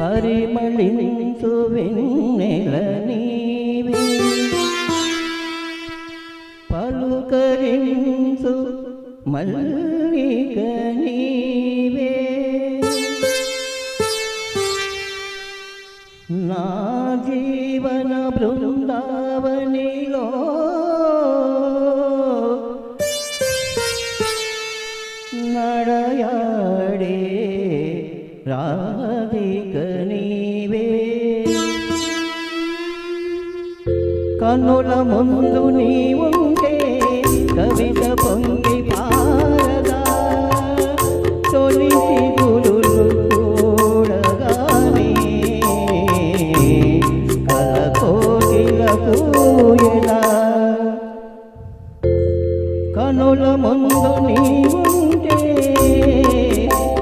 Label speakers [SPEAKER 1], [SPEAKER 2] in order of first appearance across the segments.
[SPEAKER 1] పరిమళించు వెన్నెల నీవే పలుకరించు మల్లిక నీవే నా జీవన బృందావనిలో నడయాడే రాధిక నీవే కన్నుల ముందు నీవుంటే కవిత పొంగి పారదా తొలిసి గురులు చూడగానే కలకోకిల పూయలా కన్నుల ముందు నీవుంటే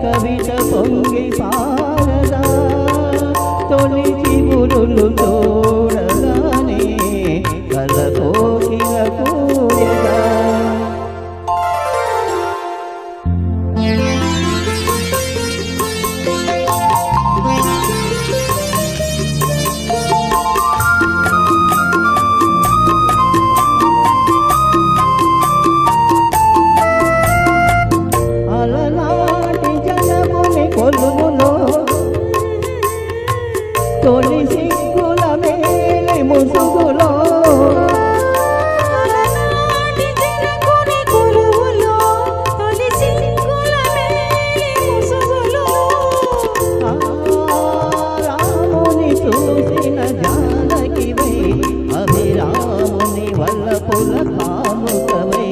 [SPEAKER 1] కవిత పొంగి పారదా తొలిసి గురులు చూడగానే కలకోకిల పూయలా తొలి సిగ్గుల మేలి ముసుగులో రాముని చూసిన జానకివై అభిరాముని వల్లపుల కాముకవై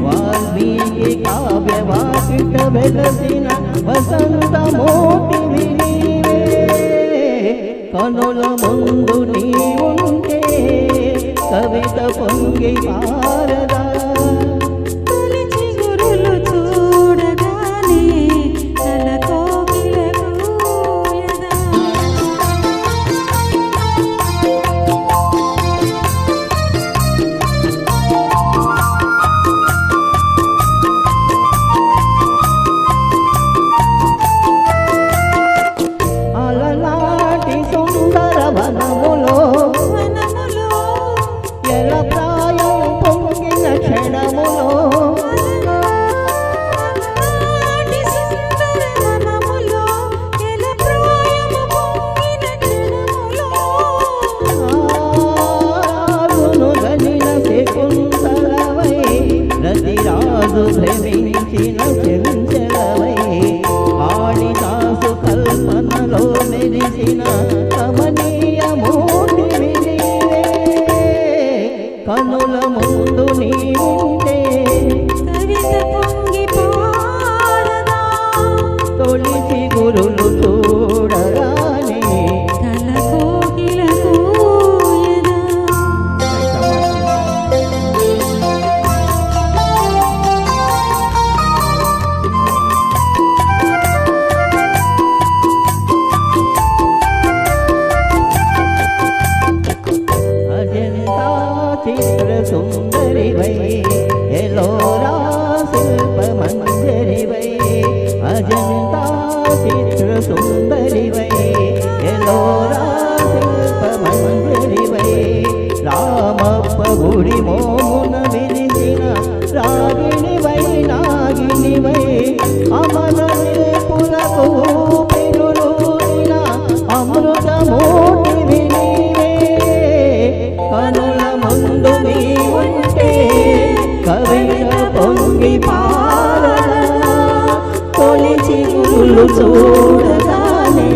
[SPEAKER 1] వాల్మీకి కావ్యవాకిట వెలసిన వసంతమూర్తివి కనుల ముందు నీవుంటే కవిత పొంగి పారదా
[SPEAKER 2] తొలిచి గురులు చూడగానే కలకోకిల పూయదా
[SPEAKER 1] వనములో ఎల ప్రాయం పొంగిన క్షణములో రాజును గనిన శకుంతలవై రతిరాజు భ్రమించిన చెంచలవై ఆడిదాసు కల్పనలో మెరిసిన కనుల ముందు నీవుంటే
[SPEAKER 2] కవిత పొంగి పారదా
[SPEAKER 1] తొలిసి గురులు చూడగానే
[SPEAKER 2] కలకోకిల పూయదా
[SPEAKER 1] చిత్ర సుందరివై ఎలోరా శిల్ప మంజరివై అజంతా చిత్ర సుందరివై ఎలోరా శిల్ప మంజరివై రామప్ప గుడి మోమున విరిసిన రాగిణివై నాగినివై అమర నిపులకు పిరులూరిన అమృతమూర్తివి నీవే కనుల ముందు నీవుంటే కవిత పొంగి పారదా తొలిచి గురులు చూడగానే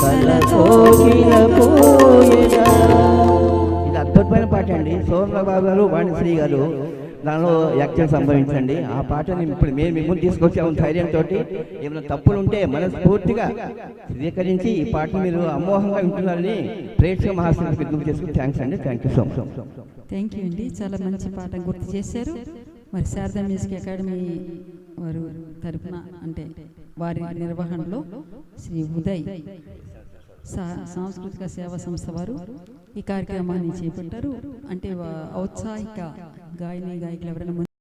[SPEAKER 1] కలకోకిల పూయదా. ఇది అద్భుతమైన పాట అండి. సోమబాబు గారు వాణిశ్రీ గారు దానిలో యాక్షన్ సంభవించండి. ఆ పాటని ఇప్పుడు మేము మిమ్మల్ని తీసుకొచ్చి అవును ధైర్యంతో ఏమైనా తప్పులు ఉంటే మనస్ఫూర్తిగా స్వీకరించి ఈ పాటను మీరు అమోహంగా వింటున్నారని ప్రేక్షక మహాశయులకు విజ్ఞప్తి చేసుకుని థ్యాంక్స్ అండి. Thank you so much.
[SPEAKER 2] Thank you అండి. చాలా మంచి పాట గుర్తు చేశారు. మరి శారదా మ్యూజిక్ అకాడమీ వారు తరఫున అంటే వారి నిర్వహణలో శ్రీ ఉదయ్ సాంస్కృతిక సేవా సంస్థ వారు ఈ కార్యక్రమాన్ని చేపట్టారు. అంటే ఔత్సాహిక గాయని గాయకులు ఎవరైనా